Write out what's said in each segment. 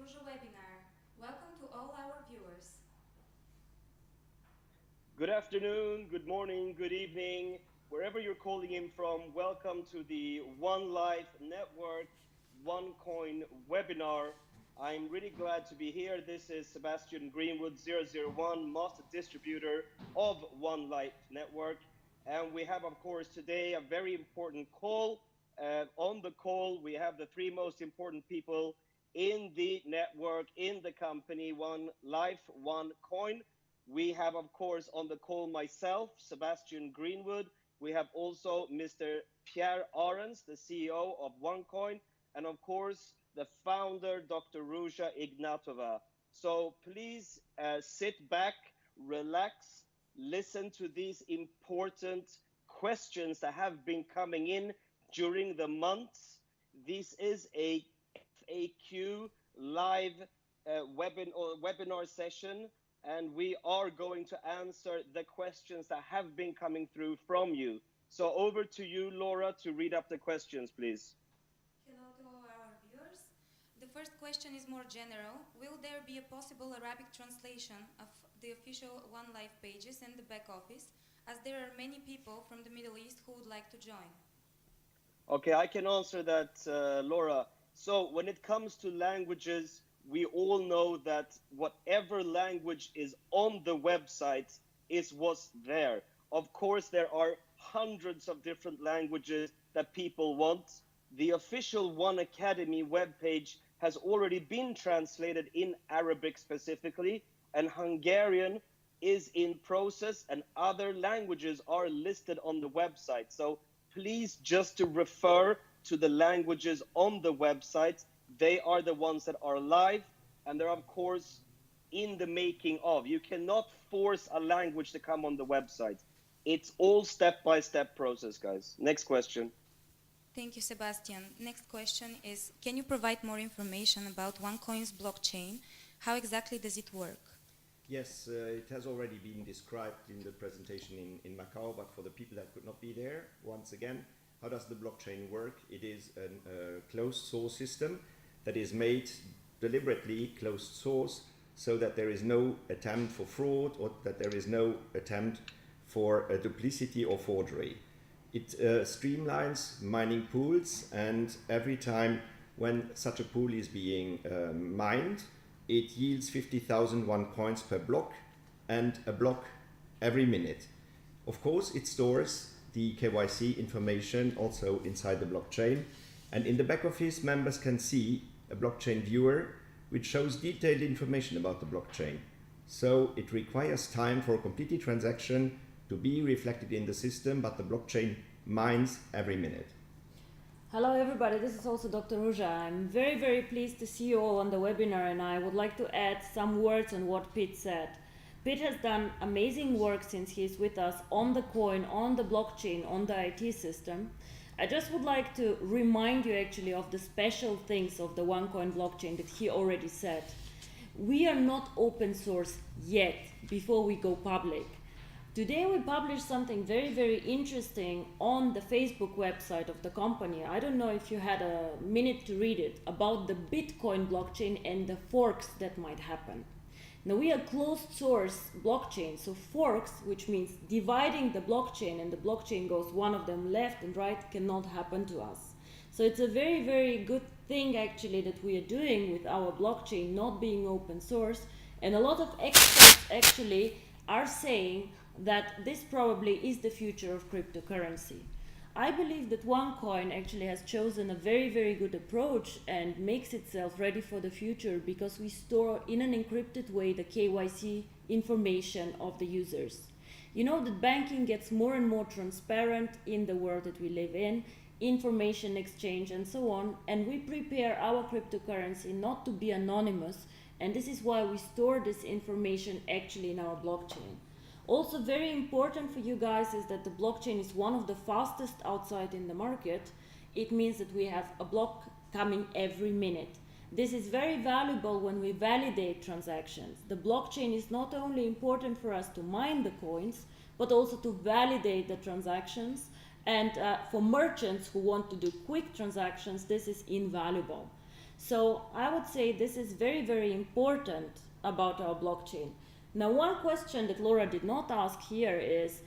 Ruja webinar. Welcome to all our viewers. Good afternoon, good morning, good evening, wherever you're calling in from. Welcome to the One Life Network Onecoin webinar. I'm really glad to be here. This is Sebastian Greenwood, 001, Master Distributor of One Life Network. And we have, of course, today a very important call. On the call, we have the three most important people in the network, in the company, One Life, One Coin. We have, of course, on the call myself, Sebastian Greenwood. We have also Mr. Pierre Arens, the CEO of Onecoin, and of course, the founder, Dr. Ruja Ignotova. So please sit back, relax, listen to these important questions that have been coming in during the months. This is a FAQ live webinar session, and we are going to answer the questions that have been coming through from you. So over to you, Laura, to read up the questions, please. Hello to all our viewers. The first question is more general. Will there be a possible Arabic translation of the official One Life pages and the back office, as there are many people from the Middle East who would like to join? Okay, I can answer that, Laura. So when it comes to languages, we all know that whatever language is on the website is what's there. Of course, there are hundreds of different languages that people want. The official One Academy webpage has already been translated in Arabic specifically, and Hungarian is in process, and other languages are listed on the website. So please just to refer to the languages on the website. They are the ones that are live, and they're of course in the making of. You cannot force a language to come on the website. It's all step-by-step process, guys. Next question. Thank you, Sebastian. Next question is, can you provide more information about OneCoin's blockchain? How exactly does it work? Yes, it has already been described in the presentation in Macau, but for the people that could not be there, once again, how does the blockchain work? It is a closed source system that is made deliberately closed source so that there is no attempt for fraud or that there is no attempt for duplicity or forgery. It streamlines mining pools, and every time when such a pool is being mined, it yields 50,000 Onecoins per block, and a block every minute. Of course, it stores the KYC information also inside the blockchain, and in the back office, members can see a blockchain viewer which shows detailed information about the blockchain. So it requires time for a complete transaction to be reflected in the system, but the blockchain mines every minute. Hello everybody, this is also Dr. Ruja. I'm very pleased to see you all on the webinar, and I would like to add some words on what Pete said. Pete has done amazing work since he's with us on the coin, on the blockchain, on the IT system. I just would like to remind you actually of the special things of the OneCoin blockchain that he already said. We are not open source yet before we go public. Today we published something very interesting on the Facebook website of the company. I don't know if you had a minute to read it, about the Bitcoin blockchain and the forks that might happen. Now we are closed source blockchain, so forks, which means dividing the blockchain and the blockchain goes one of them left and right, cannot happen to us. So it's a very good thing actually that we are doing with our blockchain not being open source, and a lot of experts actually are saying that this probably is the future of cryptocurrency. I believe that OneCoin actually has chosen a very good approach and makes itself ready for the future because we store in an encrypted way the KYC information of the users. You know that banking gets more and more transparent in the world that we live in, information exchange and so on, and we prepare our cryptocurrency not to be anonymous, and this is why we store this information actually in our blockchain. Also very important for you guys is that the blockchain is one of the fastest outside in the market. It means that we have a block coming every minute. This is very valuable when we validate transactions. The blockchain is not only important for us to mine the coins, but also to validate the transactions. And for merchants who want to do quick transactions, this is invaluable. So I would say this is very, very important about our blockchain. Now, one question that Laura did not ask here is,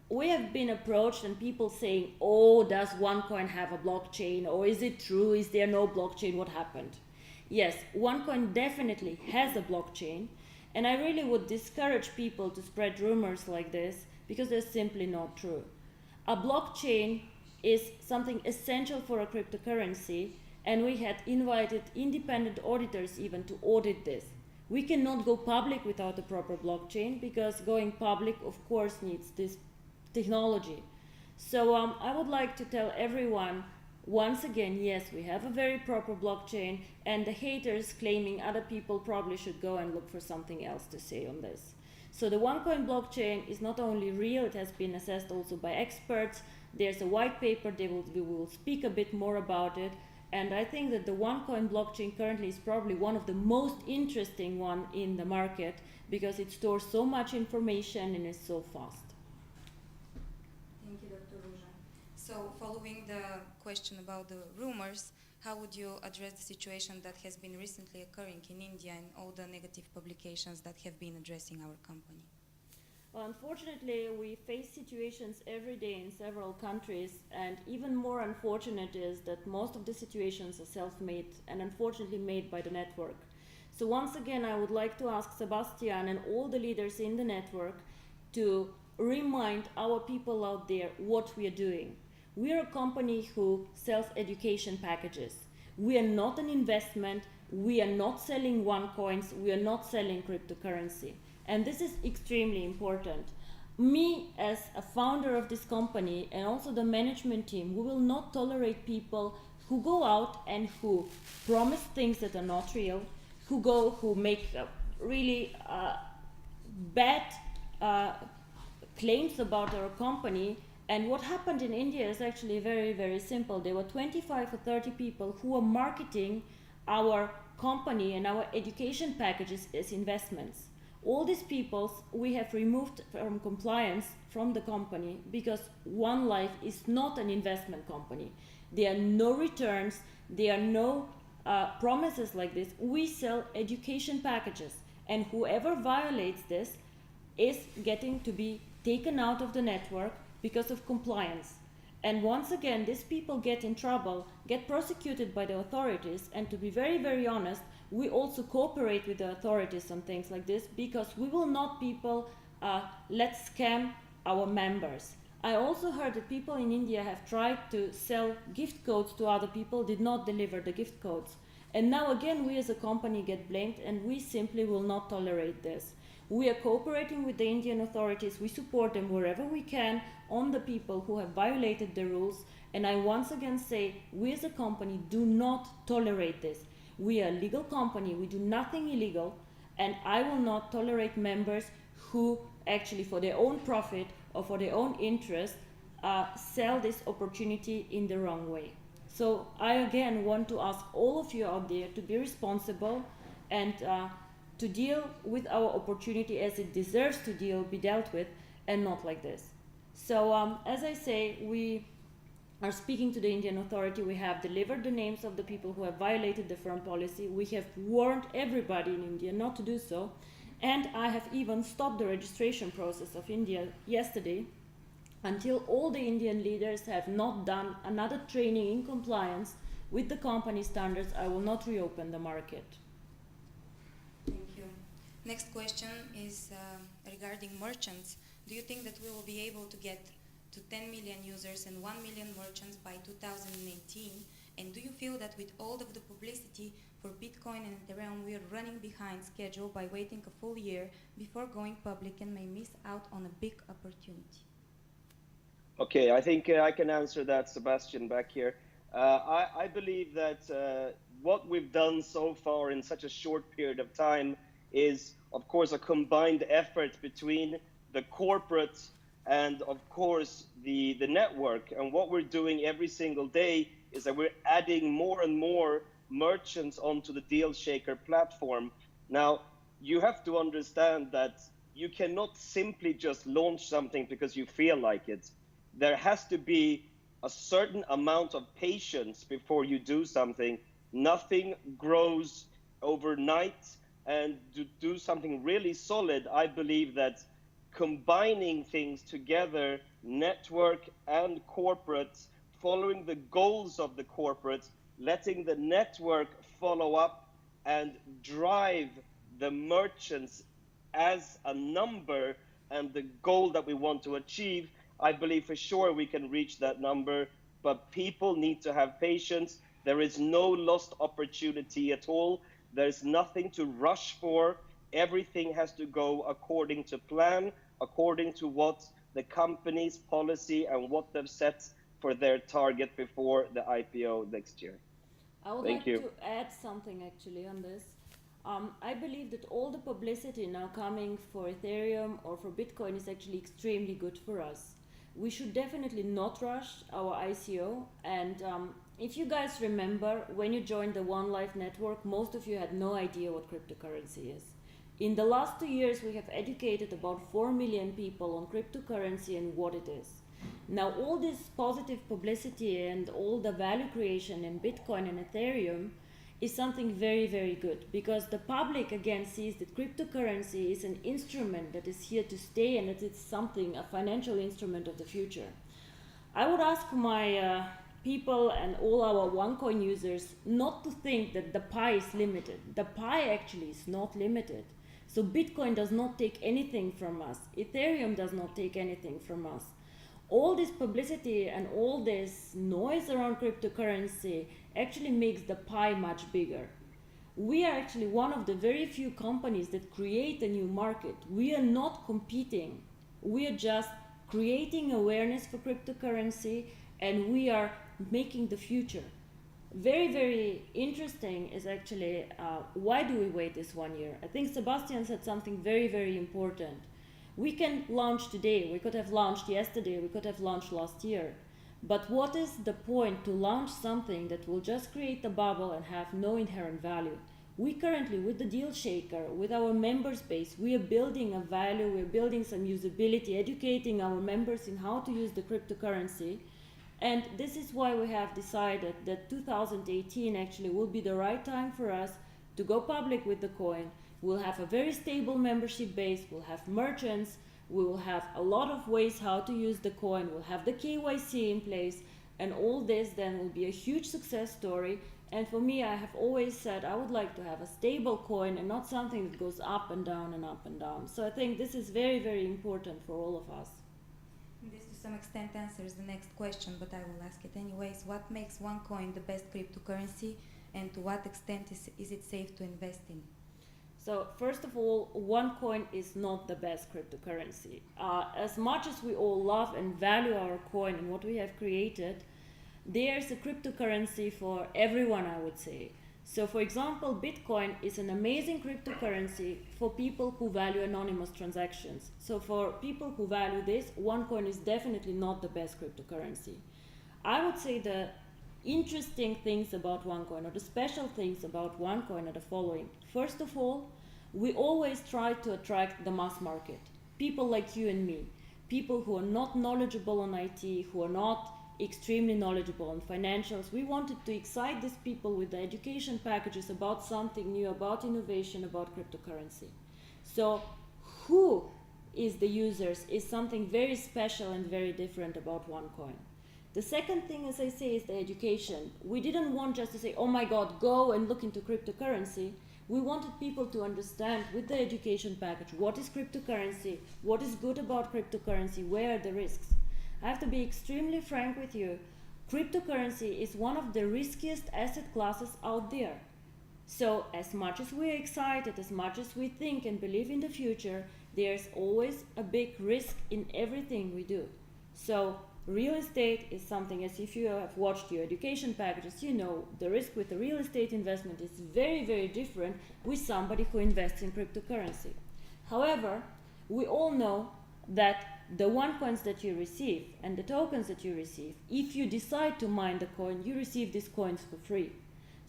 we have been approached and people saying, oh, does OneCoin have a blockchain? Or is it true? Is there no blockchain? What happened? Yes, OneCoin definitely has a blockchain. And I really would discourage people to spread rumors like this because they're simply not true. A blockchain is something essential for a cryptocurrency, and we had invited independent auditors even to audit this. We cannot go public without a proper blockchain because going public, of course, needs this technology. So I would like to tell everyone, once again, yes, we have a very proper blockchain, and the haters claiming other people probably should go and look for something else to say on this. So the OneCoin blockchain is not only real, it has been assessed also by experts. There's a white paper, we will speak a bit more about it. And I think that the OneCoin blockchain currently is probably one of the most interesting one in the market because it stores so much information and is so fast. Thank you, Dr. Ruja. So, following the question about the rumors, how would you address the situation that has been recently occurring in India and all the negative publications that have been addressing our company? Well, unfortunately, we face situations every day in several countries, and even more unfortunate is that most of the situations are self-made and unfortunately made by the network. So once again, I would like to ask Sebastian and all the leaders in the network to remind our people out there what we are doing. We are a company who sells education packages. We are not an investment. We are not selling OneCoins. We are not selling cryptocurrency. And this is extremely important. Me, as a founder of this company, and also the management team, we will not tolerate people who go out and who promise things that are not real, who make really bad claims about our company. And what happened in India is actually very, very simple. There were 25 or 30 people who were marketing our company and our education packages as investments. All these people we have removed from compliance from the company because One Life is not an investment company. There are no returns, there are no promises like this. We sell education packages, and whoever violates this is getting to be taken out of the network because of compliance. And once again, these people get in trouble, get prosecuted by the authorities, and to be very, very honest, we also cooperate with the authorities on things like this because we will not let's scam our members. I also heard that people in India have tried to sell gift codes to other people, did not deliver the gift codes. And now again, we as a company get blamed, and we simply will not tolerate this. We are cooperating with the Indian authorities. We support them wherever we can on the people who have violated the rules. And I once again say, we as a company do not tolerate this. We are a legal company. We do nothing illegal. And I will not tolerate members who actually for their own profit or for their own interest sell this opportunity in the wrong way. So I again want to ask all of you out there to be responsible and to deal with our opportunity as it deserves to be dealt with, and not like this. So as I say, we are speaking to the Indian authority. We have delivered the names of the people who have violated the firm policy. We have warned everybody in India not to do so. And I have even stopped the registration process of India yesterday until all the Indian leaders have not done another training in compliance with the company standards. I will not reopen the market. Thank you. Next question is regarding merchants. Do you think that we will be able to get to 10 million users and 1 million merchants by 2018? And do you feel that with all of the publicity for Bitcoin and Ethereum, we are running behind schedule by waiting a full year before going public and may miss out on a big opportunity? Okay, I think I can answer that, Sebastian, back here. I believe that what we've done so far in such a short period of time is, of course, a combined effort between the corporate and, of course, the network. And what we're doing every single day is that we're adding more and more merchants onto the Deal Shaker platform. Now, you have to understand that you cannot simply just launch something because you feel like it. There has to be a certain amount of patience before you do something, Nothing grows overnight. And to do something really solid, I believe that combining things together, network and corporate, following the goals of the corporate, letting the network follow up and drive the merchants as a number and the goal that we want to achieve, I believe for sure we can reach that number. But people need to have patience. There is no lost opportunity at all. There's nothing to rush for. Everything has to go according to plan, according to what the company's policy and what they've set for their target before the IPO next year. I would Thank like you. to add something actually on this. I believe that all the publicity now coming for Ethereum or for Bitcoin is actually extremely good for us. We should definitely not rush our ICO. And if you guys remember, when you joined the One Life network, most of you had no idea what cryptocurrency is. In the last 2 years, we have educated about 4 million people on cryptocurrency and what it is. Now, all this positive publicity and all the value creation in Bitcoin and Ethereum is something very, very good, because the public again sees that cryptocurrency is an instrument that is here to stay and that it's something, a financial instrument of the future. I would ask my people and all our Onecoin users not to think that the pie is limited. The pie actually is not limited. So Bitcoin does not take anything from us. Ethereum does not take anything from us. All this publicity and all this noise around cryptocurrency actually makes the pie much bigger. We are actually one of the very few companies that create a new market. We are not competing. We are just creating awareness for cryptocurrency, and we are making the future. Very, very interesting is actually why do we wait this 1 year? I think Sebastian said something very, very important. We can launch today, we could have launched yesterday, we could have launched last year. But what is the point to launch something that will just create a bubble and have no inherent value? We currently, with the deal shaker, with our member base, we are building a value, we are building some usability, educating our members in how to use the cryptocurrency. And this is why we have decided that 2018 actually will be the right time for us to go public with the coin. We'll have a very stable membership base, we'll have merchants, we will have a lot of ways how to use the coin, we'll have the KYC in place, and all this then will be a huge success story. And for me, I have always said I would like to have a stable coin and not something that goes up and down and up and down. So I think this is very, very important for all of us. This to some extent answers the next question, but I will ask it anyways. What makes Onecoin the best cryptocurrency, and to what extent is it safe to invest in? So first of all, Onecoin is not the best cryptocurrency. As much as we all love and value our coin and what we have created, there's a cryptocurrency for everyone, I would say. So for example, Bitcoin is an amazing cryptocurrency for people who value anonymous transactions. So for people who value this, Onecoin is definitely not the best cryptocurrency. I would say the interesting things about Onecoin, or the special things about Onecoin, are the following. First of all, we always try to attract the mass market. People like you and me. People who are not knowledgeable on IT, who are not extremely knowledgeable on financials. We wanted to excite these people with the education packages about something new, about innovation, about cryptocurrency. So who is the users is something very special and very different about Onecoin. The second thing, as I say, is the education. We didn't want just to say, oh my God, go and look into cryptocurrency. We wanted people to understand with the education package what is cryptocurrency, what is good about cryptocurrency, where are the risks. I have to be extremely frank with you. Cryptocurrency is one of the riskiest asset classes out there. So as much as we're excited, as much as we think and believe in the future, there's always a big risk in everything we do. So real estate is something, as if you have watched your education packages, you know the risk with the real estate investment is very, very different with somebody who invests in cryptocurrency. However, we all know that the Onecoins that you receive and the tokens that you receive, if you decide to mine the coin, you receive these coins for free.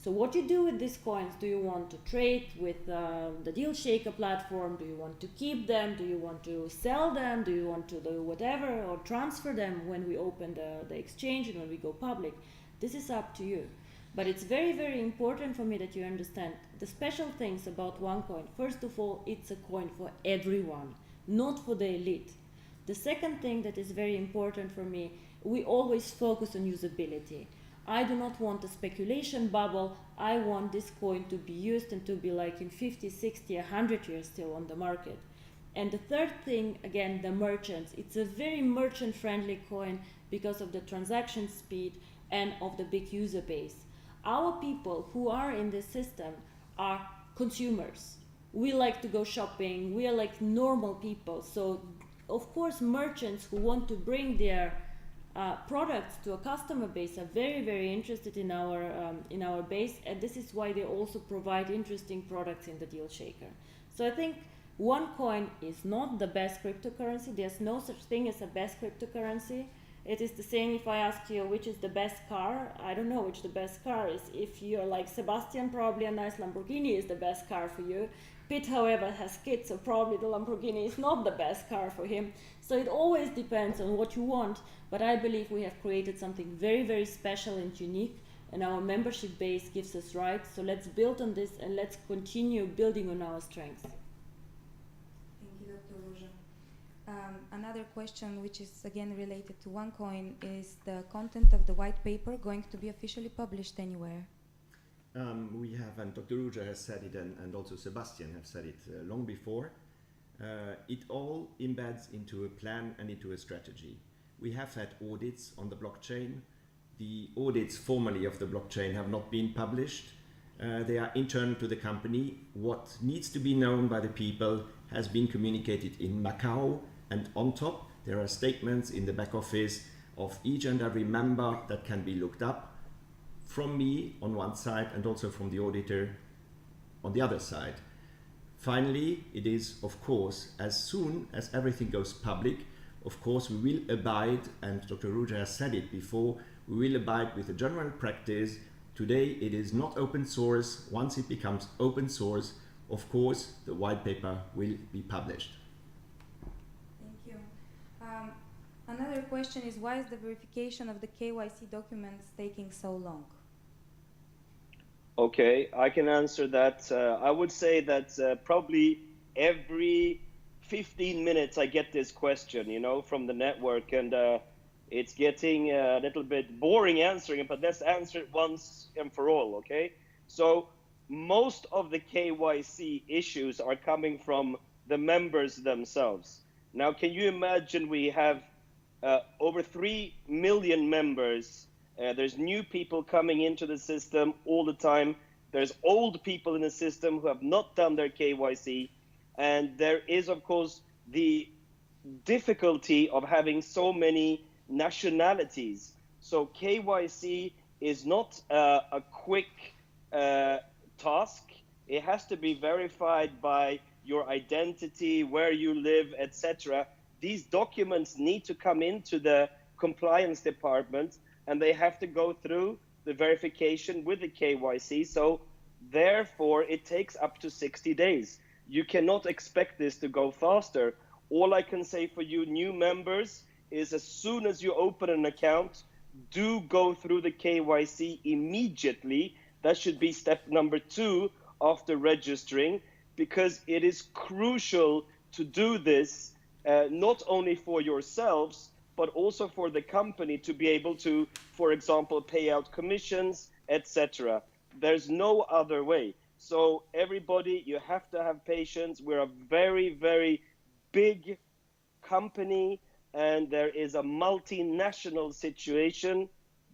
So what you do with these coins, do you want to trade with the Deal Shaker platform? Do you want to keep them? Do you want to sell them? Do you want to do whatever, or transfer them when we open the exchange and when we go public? This is up to you. But it's very, very important for me that you understand the special things about OneCoin. First of all, it's a coin for everyone, not for the elite. The second thing that is very important for me, we always focus on usability. I do not want a speculation bubble. I want this coin to be used and to be like in 50, 60, 100 years still on the market. And the third thing, again, the merchants. It's a very merchant-friendly coin because of the transaction speed and of the big user base. Our people who are in this system are consumers. We like to go shopping. We are like normal people. So, of course, merchants who want to bring their products to a customer base are very, very interested in our base, and this is why they also provide interesting products in the deal shaker. So I think OneCoin is not the best cryptocurrency. There's no such thing as a best cryptocurrency. It is the same if I ask you which is the best car. I don't know which the best car is. If you're like Sebastian, probably a nice Lamborghini is the best car for you. Pitt, however, has kids, so probably the Lamborghini is not the best car for him. So it always depends on what you want, but I believe we have created something very, very special and unique, and our membership base gives us rights. So let's build on this and let's continue building on our strengths. Thank you, Dr. Ruja. Another question, which is again related to OneCoin, is the content of the white paper going to be officially published anywhere? We have, and Dr. Ruja has said it, and also Sebastian have said it long before. It all embeds into a plan and into a strategy. We have had audits on the blockchain. The audits formally of the blockchain have not been published. They are internal to the company. What needs to be known by the people has been communicated in Macau, and on top there are statements in the back office of each and every member that can be looked up from me on one side and also from the auditor on the other side. Finally, it is, of course, as soon as everything goes public, of course we will abide, and Dr. Ruja has said it before, we will abide with the general practice. Today it is not open source. Once it becomes open source, of course, the white paper will be published. Thank you. Another question is, why is the verification of the KYC documents taking so long? Okay, I can answer that. I would say that probably every 15 minutes I get this question, from the network, and it's getting a little bit boring answering it, but let's answer it once and for all, okay? So most of the KYC issues are coming from the members themselves. Now, can you imagine we have over 3 million members? There's new people coming into the system all the time. There's old people in the system who have not done their KYC. And there is, of course, the difficulty of having so many nationalities. So KYC is not a quick task. It has to be verified by your identity, where you live, etc. These documents need to come into the compliance department, and they have to go through the verification with the KYC. So therefore, it takes up to 60 days. You cannot expect this to go faster. All I can say for you new members is, as soon as you open an account, do go through the KYC immediately. That should be step number 2 after registering, because it is crucial to do this, not only for yourselves, but also for the company to be able to, for example, pay out commissions, etc. There's no other way. So everybody, you have to have patience. We're a very, very big company, and there is a multinational situation.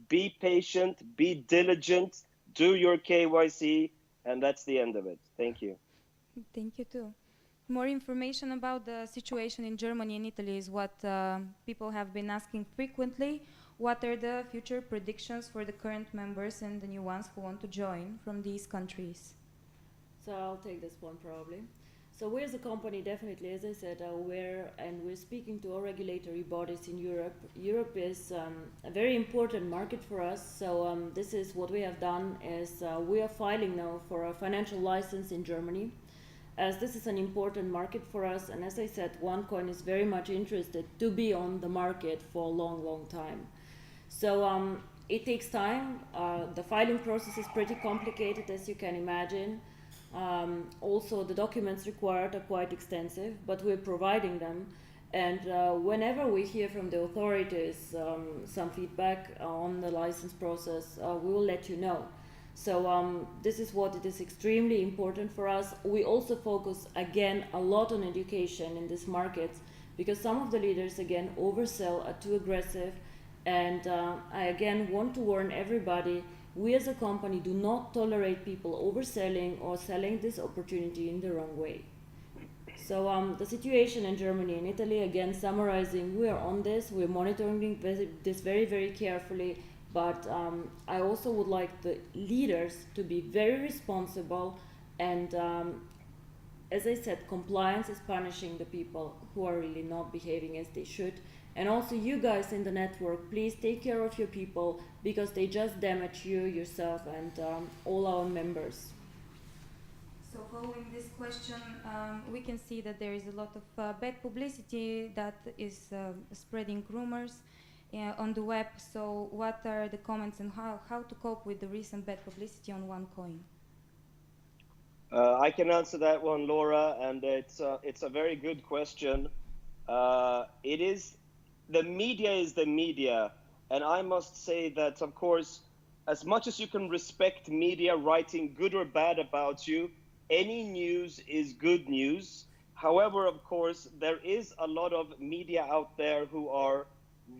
Be patient, be diligent, do your KYC, and that's the end of it. Thank you. Thank you too. More information about the situation in Germany and Italy is what people have been asking frequently. What are the future predictions for the current members and the new ones who want to join from these countries? So I'll take this one probably. So we as a company definitely, as I said, are aware, and we're speaking to all regulatory bodies in Europe. Europe is a very important market for us. So this is what we have done is we are filing now for a financial license in Germany, as this is an important market for us. And as I said, OneCoin is very much interested to be on the market for a long, long time. So it takes time. The filing process is pretty complicated, as you can imagine. Also, the documents required are quite extensive, but we're providing them. And whenever we hear from the authorities some feedback on the license process, we will let you know. So this is what it is extremely important for us. We also focus again a lot on education in these markets, because some of the leaders again oversell, are too aggressive, and I again want to warn everybody, we as a company do not tolerate people overselling or selling this opportunity in the wrong way. So the situation in Germany and Italy, again summarizing, we are on this, we're monitoring this very, very carefully, but I also would like the leaders to be very responsible, and as I said, compliance is punishing the people who are really not behaving as they should. And also you guys in the network, please take care of your people, because they just damage you, yourself, and all our members. So following this question, we can see that there is a lot of bad publicity that is spreading rumors on the web. So what are the comments and how to cope with the recent bad publicity on OneCoin? I can answer that one, Laura, and it's a very good question. The media is the media, and I must say that, of course, as much as you can respect media writing good or bad about you, any news is good news. However, of course, there is a lot of media out there who are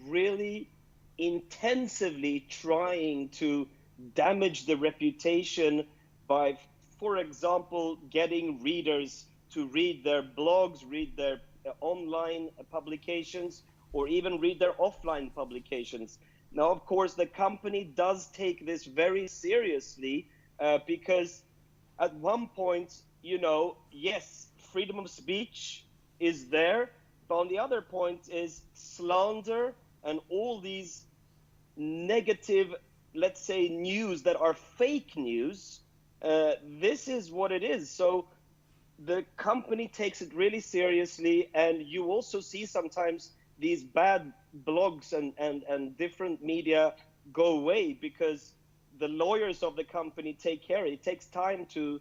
really intensively trying to damage the reputation by, for example, getting readers to read their blogs, read their online publications, or even read their offline publications. Now, of course, the company does take this very seriously because at one point, yes, freedom of speech is there, but on the other point is slander and all these negative, let's say, news that are fake news. This is what it is. So the company takes it really seriously, and you also see sometimes these bad blogs and different media go away because the lawyers of the company take care. It takes time to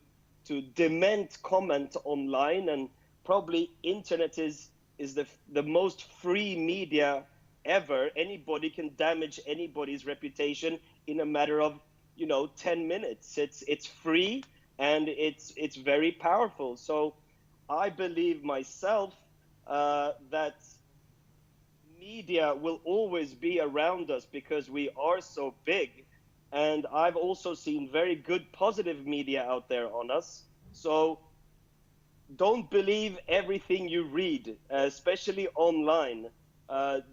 dement comment online, and probably internet is the most free media ever. Anybody can damage anybody's reputation in a matter of 10 minutes. It's free and it's very powerful. So I believe myself that media will always be around us because we are so big. And I've also seen very good positive media out there on us. So don't believe everything you read, especially online.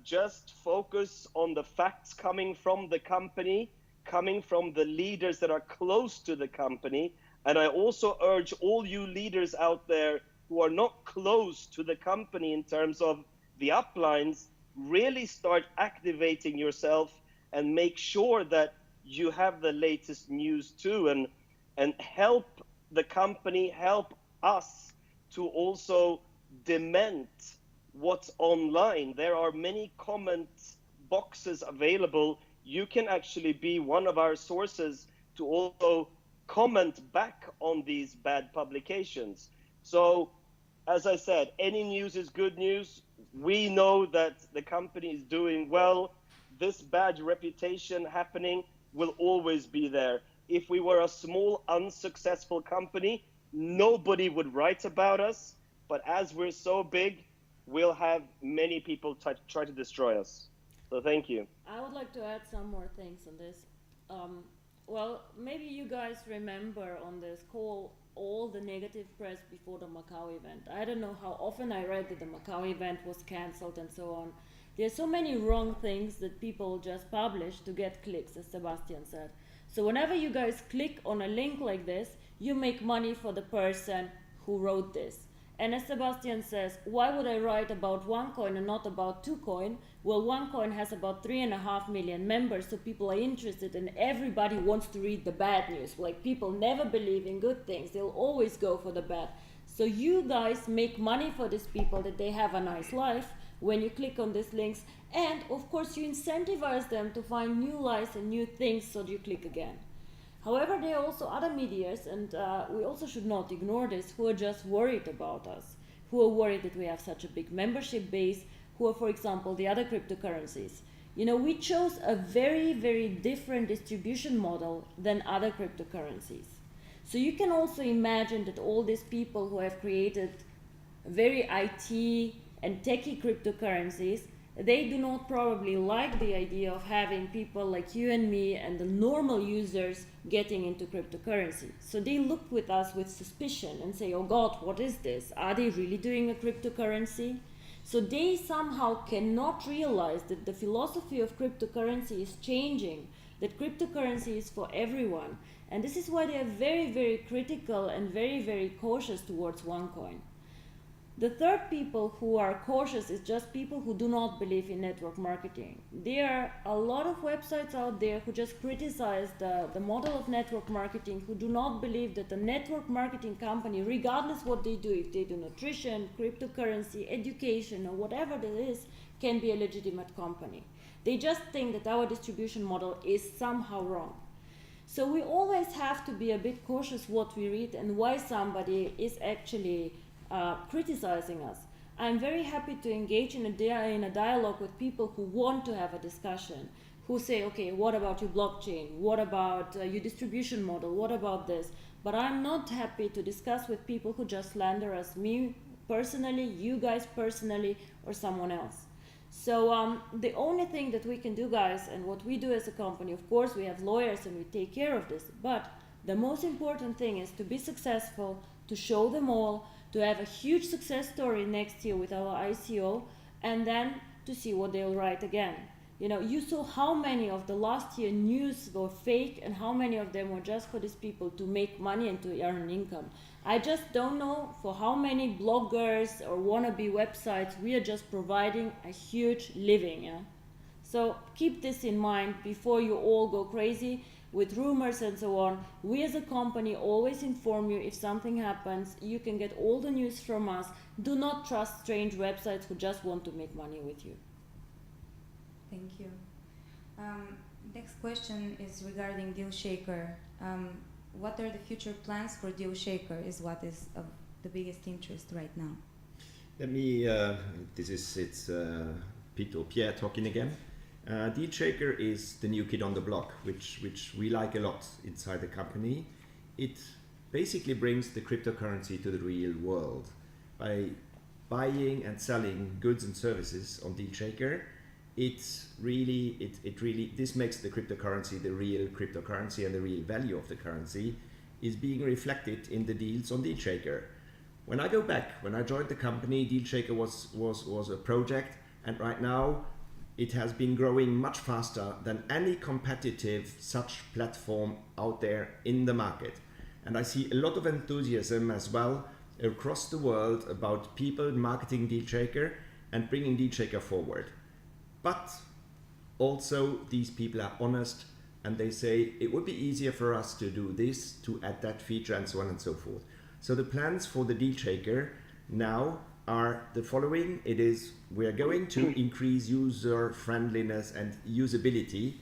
Just focus on the facts coming from the company, coming from the leaders that are close to the company. And I also urge all you leaders out there who are not close to the company in terms of the uplines, really start activating yourself and make sure that you have the latest news too, and help the company, help us to also dement what's online. There are many comment boxes available. You can actually be one of our sources to also comment back on these bad publications. So, as I said, any news is good news. We know that the company is doing well. This bad reputation happening will always be there. If we were a small, unsuccessful company, nobody would write about us. But as we're so big, we'll have many people try to destroy us. So thank you. I would like to add some more things on this. Well, maybe you guys remember on this call all the negative press before the Macau event. I don't know how often I read that the Macau event was cancelled and so on. There's so many wrong things that people just publish to get clicks, as Sebastian said. So whenever you guys click on a link like this, you make money for the person who wrote this. And as Sebastian says, why would I write about OneCoin and not about TwoCoin? Well, OneCoin has about 3.5 million members, so people are interested, and everybody wants to read the bad news. Like, people never believe in good things. They'll always go for the bad. So you guys make money for these people that they have a nice life when you click on these links, and of course you incentivize them to find new lives and new things, so you click again. However, there are also other medias, and we also should not ignore this, who are just worried about us, who are worried that we have such a big membership base, who are, for example, the other cryptocurrencies. You know, we chose a very, very different distribution model than other cryptocurrencies. So you can also imagine that all these people who have created very IT and techie cryptocurrencies, they do not probably like the idea of having people like you and me and the normal users getting into cryptocurrency. So they look with us with suspicion and say, oh God, what is this? Are they really doing a cryptocurrency? So they somehow cannot realize that the philosophy of cryptocurrency is changing, that cryptocurrency is for everyone. And this is why they are very, very critical and very, very cautious towards Onecoin. The third people who are cautious is just people who do not believe in network marketing. There are a lot of websites out there who just criticize the model of network marketing, who do not believe that a network marketing company, regardless what they do, if they do nutrition, cryptocurrency, education, or whatever it is, can be a legitimate company. They just think that our distribution model is somehow wrong. So we always have to be a bit cautious what we read and why somebody is actually criticizing us. I'm very happy to engage in a dialogue with people who want to have a discussion, who say, okay, what about your blockchain? What about your distribution model? What about this? But I'm not happy to discuss with people who just slander us, me personally, you guys personally, or someone else. So the only thing that we can do, guys, and what we do as a company, of course, we have lawyers and we take care of this, but the most important thing is to be successful, to show them all, to have a huge success story next year with our ICO, and then to see what they'll write again. You know, you saw how many of the last year news were fake and how many of them were just for these people to make money and to earn income. I just don't know for how many bloggers or wannabe websites we are just providing a huge living. Yeah? So keep this in mind before you all go crazy with rumors and so on. We as a company always inform you if something happens. You can get all the news from us. Do not trust strange websites who just want to make money with you. Thank you. Next question is regarding DealShaker. What are the future plans for DealShaker is what is of the biggest interest right now. Let me, it's Pete or Pierre talking again. DealShaker is the new kid on the block, which we like a lot inside the company. It basically brings the cryptocurrency to the real world. By buying and selling goods and services on DealShaker, this makes the cryptocurrency the real cryptocurrency, and the real value of the currency is being reflected in the deals on DealShaker. When I go back, when I joined the company, DealShaker was a project, and right now it has been growing much faster than any competitive such platform out there in the market. And I see a lot of enthusiasm as well across the world about people marketing DealShaker and bringing DealShaker forward. But also these people are honest and they say it would be easier for us to do this, to add that feature, and so on and so forth. So the plans for the DealShaker now are the following. It is, we are going to increase user friendliness and usability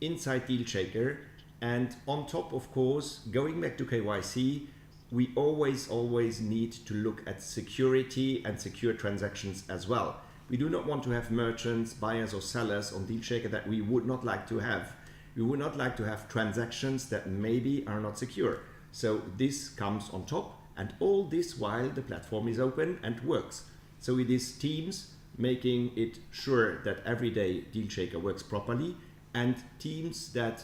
inside DealShaker, and on top, of course, going back to KYC, we always need to look at security and secure transactions as well. We do not want to have merchants, buyers or sellers on DealShaker that we would not like to have. We would not like to have transactions that maybe are not secure. So this comes on top, and all this while the platform is open and works. So it is teams making it sure that every day DealShaker works properly, and teams that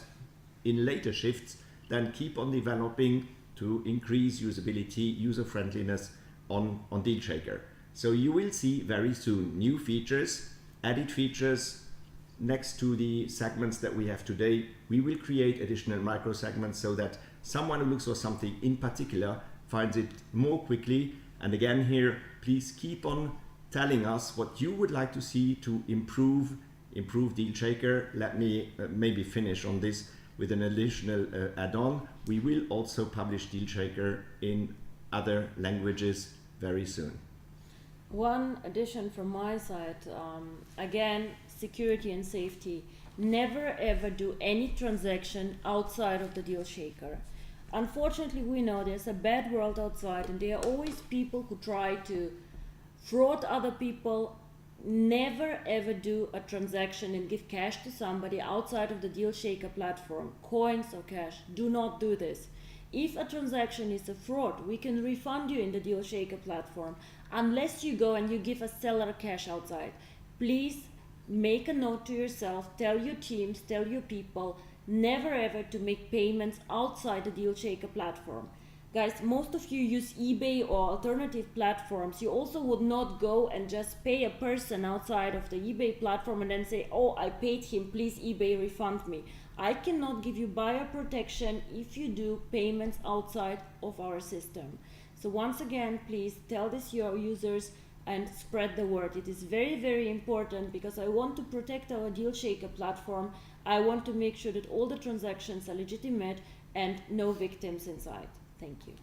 in later shifts then keep on developing to increase usability, user friendliness on DealShaker. So you will see very soon new features, added features next to the segments that we have today. We will create additional micro segments so that someone who looks for something in particular finds it more quickly. And again here, please keep on telling us what you would like to see to improve DealShaker. Let me maybe finish on this with an additional add-on. We will also publish DealShaker in other languages very soon. One addition from my side, again, security and safety. Never ever do any transaction outside of the deal shaker. Unfortunately, we know there's a bad world outside, and there are always people who try to fraud other people. Never ever do a transaction and give cash to somebody outside of the deal shaker platform, coins or cash. Do not do this. If a transaction is a fraud, we can refund you in the deal shaker platform unless you go and you give a seller cash outside. Please make a note to yourself, tell your teams, tell your people, never ever to make payments outside the deal shaker platform. Guys, most of you use eBay or alternative platforms. You also would not go and just pay a person outside of the eBay platform and then say, oh, I paid him, please eBay refund me. I cannot give you buyer protection if you do payments outside of our system. So once again, please tell this to your users and spread the word. It is very, very important because I want to protect our deal shaker platform. I want to make sure that all the transactions are legitimate and no victims inside. Thank you.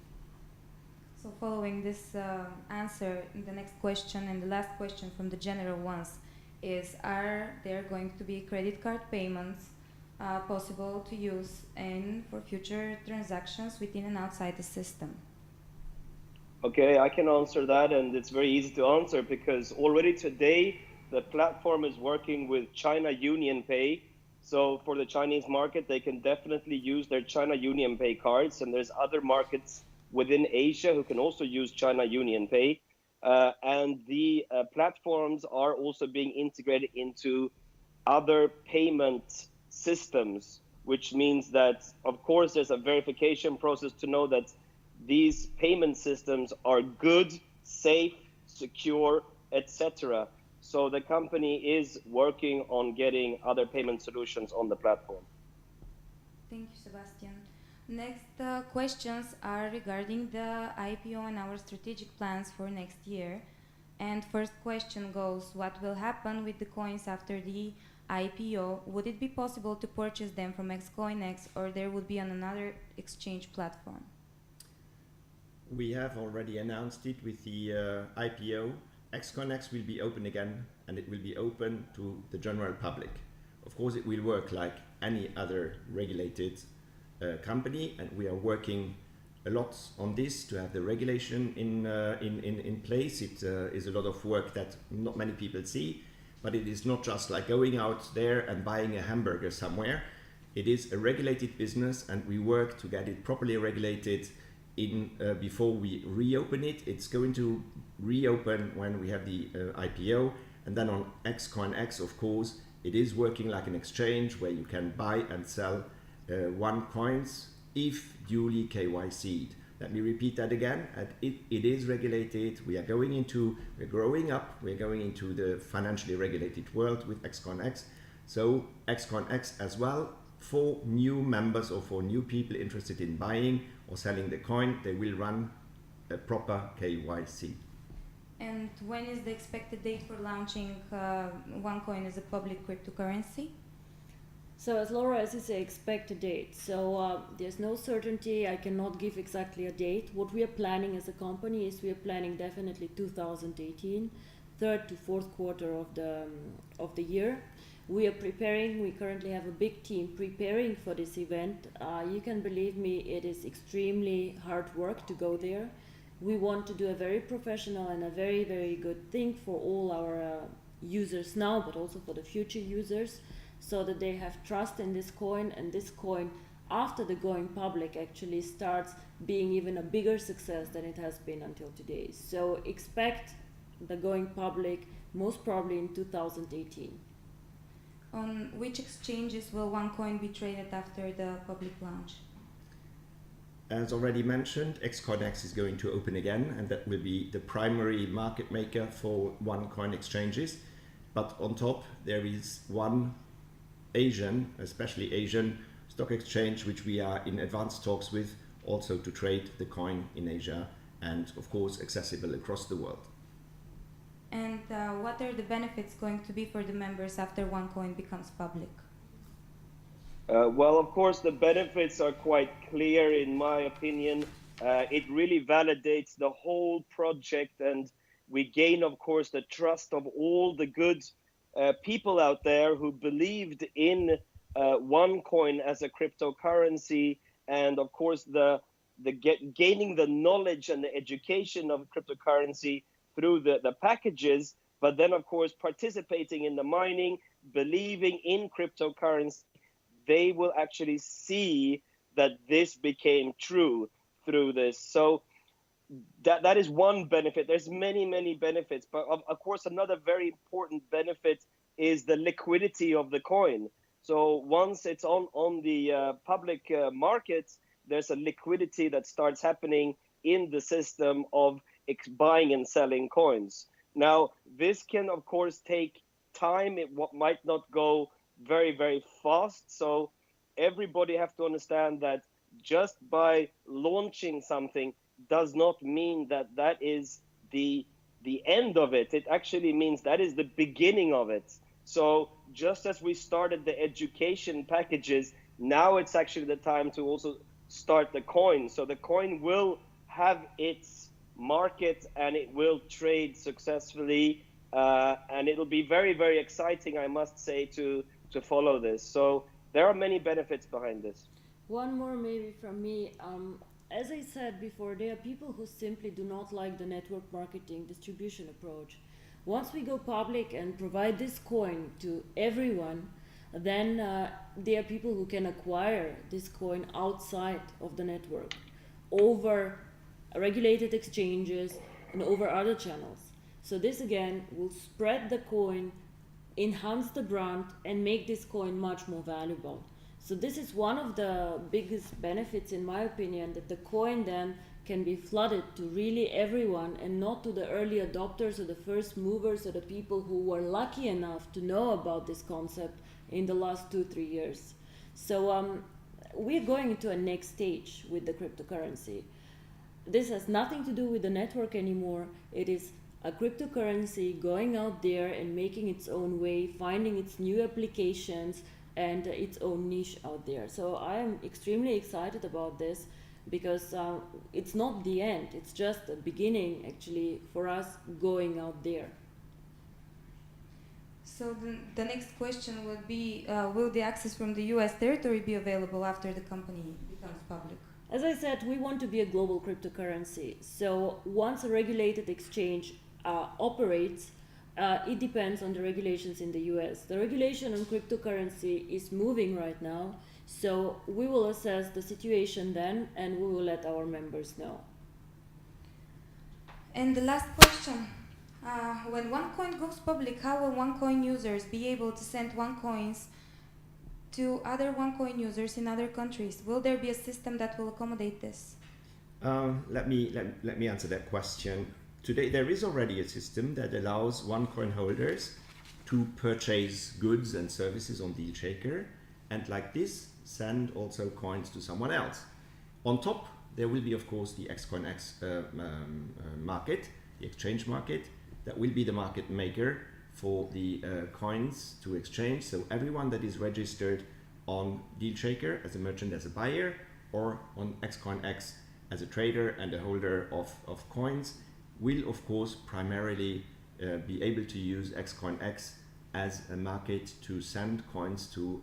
So following this answer, the next question and the last question from the general ones is, are there going to be credit card payments possible to use and for future transactions within and outside the system? Okay, I can answer that, and it's very easy to answer because already today the platform is working with China Union Pay. So for the Chinese market, they can definitely use their China Union Pay cards, and there's other markets within Asia who can also use China Union Pay. And the platforms are also being integrated into other payment systems, which means that, of course, there's a verification process to know that these payment systems are good, safe, secure, etc. So the company is working on getting other payment solutions on the platform. Thank you, Sebastian. Next questions are regarding the IPO and our strategic plans for next year. And first question goes, what will happen with the coins after the IPO? Would it be possible to purchase them from XCoinX, or there would be on another exchange platform? We have already announced it with the IPO. XCoinX will be open again, and it will be open to the general public. Of course, it will work like any other regulated company, and we are working a lot on this to have the regulation in place. It is a lot of work that not many people see, but it is not just like going out there and buying a hamburger somewhere. It is a regulated business, and we work to get it properly regulated before we reopen it. It's going to reopen when we have the IPO, and then on XCoinX, of course, it is working like an exchange where you can buy and sell Onecoins if duly KYC'd. Let me repeat that again. It is regulated. We're growing up. We're going into the financially regulated world with XCoinX. So XCoinX as well, for new members or for new people interested in buying or selling the coin, they will run a proper KYC. And when is the expected date for launching Onecoin as a public cryptocurrency? So as Laura, as you say, expect a date. So there's no certainty. I cannot give exactly a date. What we are planning as a company is we are planning definitely 2018, third to fourth quarter of the year. We are preparing. We currently have a big team preparing for this event. You can believe me, it is extremely hard work to go there. We want to do a very professional and a very, very good thing for all our users now, but also for the future users, so that they have trust in this coin, and this coin, after the going public, actually starts being even a bigger success than it has been until today. So expect the going public most probably in 2018. On which exchanges will Onecoin be traded after the public launch? As already mentioned, XCoinX is going to open again, and that will be the primary market maker for Onecoin exchanges. But on top, there is one Asian, especially Asian stock exchange, which we are in advanced talks with, also to trade the coin in Asia, and of course accessible across the world. And what are the benefits going to be for the members after Onecoin becomes public? Well, of course, the benefits are quite clear in my opinion. It really validates the whole project, and we gain, of course, the trust of all the good people out there who believed in OneCoin as a cryptocurrency, and of course gaining the knowledge and the education of cryptocurrency through the packages, but then of course participating in the mining, believing in cryptocurrency. They will actually see that this became true through this. So that is one benefit. There's many benefits, but of course another very important benefit is the liquidity of the coin. So once it's on the public markets, there's a liquidity that starts happening in the system of buying and selling coins. Now, this can of course take time. It might not go very fast. So everybody have to understand that just by launching something does not mean that that is the end of it. It actually means that is the beginning of it. So just as we started the education packages, now it's actually the time to also start the coin. So the coin will have its market and it will trade successfully, and it'll be very exciting, I must say, to follow this. So there are many benefits behind this. One more maybe from me. As I said before, there are people who simply do not like the network marketing distribution approach. Once we go public and provide this coin to everyone, then there are people who can acquire this coin outside of the network over regulated exchanges and over other channels. So this again will spread the coin, enhance the brand, and make this coin much more valuable. So this is one of the biggest benefits, in my opinion, that the coin then can be flooded to really everyone and not to the early adopters or the first movers or the people who were lucky enough to know about this concept in the last 2-3 years. So we're going into a next stage with the cryptocurrency. This has nothing to do with the network anymore. It is a cryptocurrency going out there and making its own way, finding its new applications and its own niche out there. So I am extremely excited about this because it's not the end, it's just the beginning actually for us going out there. So the next question would be, will the access from the US territory be available after the company becomes public? As I said, we want to be a global cryptocurrency. So once a regulated exchange operates, it depends on the regulations in the US. The regulation on cryptocurrency is moving right now, so we will assess the situation then and we will let our members know. And the last question, when OneCoin goes public, how will OneCoin users be able to send OneCoins to other OneCoin users in other countries? Will there be a system that will accommodate this? Let me answer that question. Today there is already a system that allows OneCoin holders to purchase goods and services on DealShaker, and like this send also coins to someone else. On top there will be of course the XCoinX market, the exchange market, that will be the market maker for the coins to exchange. So everyone that is registered on DealShaker as a merchant, as a buyer, or on XCoinX as a trader and a holder of coins will of course primarily be able to use XCoinX as a market to send coins to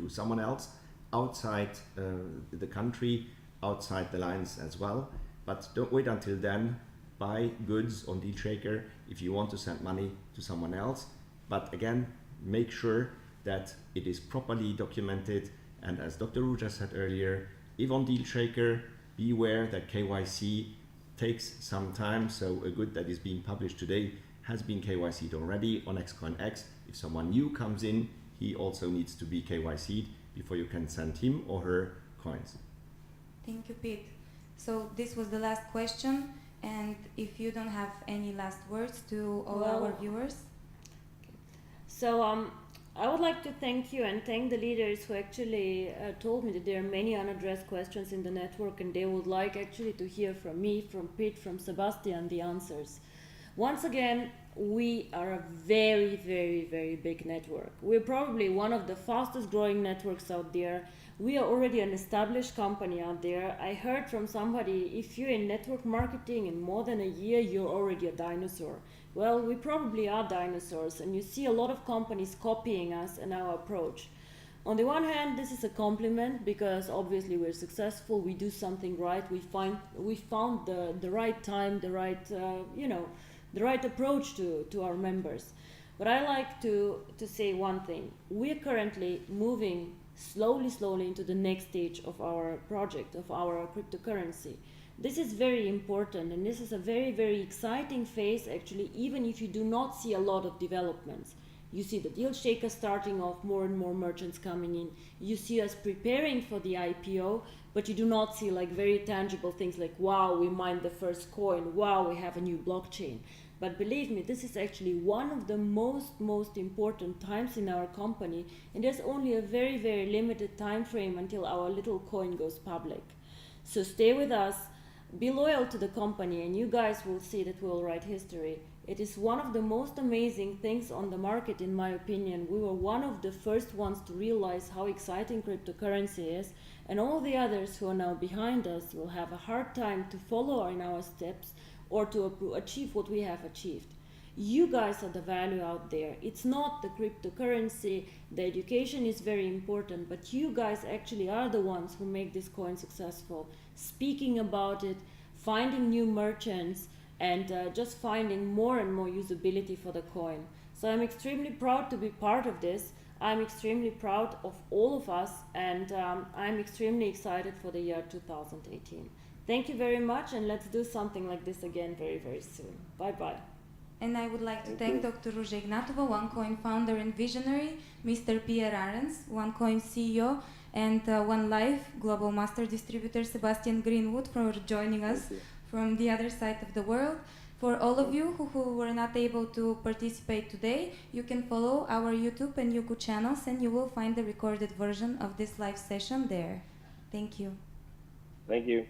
someone else outside the country, outside the lines as well. But don't wait until then. Buy goods on DealShaker if you want to send money to someone else. But again, make sure that it is properly documented. And as Dr. Ruja said earlier, if on DealShaker, beware that KYC takes some time. So a good that is being published today has been KYC'd already. On XCoinX, if someone new comes in, he also needs to be KYC'd before you can send him or her coins. Thank you, Pete. So this was the last question, and if you don't have any last words to all our viewers. So I would like to thank you and thank the leaders who actually told me that there are many unaddressed questions in the network and they would like actually to hear from me, from Pete, from Sebastian, the answers. Once again, we are a very, very, very big network. We're probably one of the fastest growing networks out there. We are already an established company out there. I heard from somebody, if you're in network marketing in more than a year, you're already a dinosaur. Well, we probably are dinosaurs, and you see a lot of companies copying us and our approach. On the one hand, this is a compliment because obviously we're successful, we do something right, we found the right time, the right the right approach to our members. But I like to say one thing. We're currently moving slowly into the next stage of our project, of our cryptocurrency. This is very important, and this is a very, very exciting phase actually, even if you do not see a lot of developments. You see the deal shaker starting off, more and more merchants coming in. You see us preparing for the IPO, but you do not see like very tangible things like, wow, we mined the first coin, wow, we have a new blockchain. But believe me, this is actually one of the most important times in our company, and there's only a very, very limited time frame until our little coin goes public. So stay with us, be loyal to the company, and you guys will see that we'll write history. It is one of the most amazing things on the market, in my opinion. We were one of the first ones to realize how exciting cryptocurrency is, and all the others who are now behind us will have a hard time to follow in our steps or to achieve what we have achieved. You guys are the value out there. It's not the cryptocurrency, the education is very important, but you guys actually are the ones who make this coin successful. Speaking about it, finding new merchants, and just finding more and more usability for the coin. So I'm extremely proud to be part of this. I'm extremely proud of all of us, and I'm extremely excited for the year 2018. Thank you very much, and let's do something like this again very, very soon. Bye-bye. And I would like to thank Dr. Ruja Ignotova, Onecoin founder and visionary, Mr. Pierre Arens, Onecoin CEO, and One Life Global Master Distributor Sebastian Greenwood for joining us from the other side of the world. For all of you who were not able to participate today, you can follow our YouTube and Yuku channels, and you will find the recorded version of this live session there. Thank you. Thank you.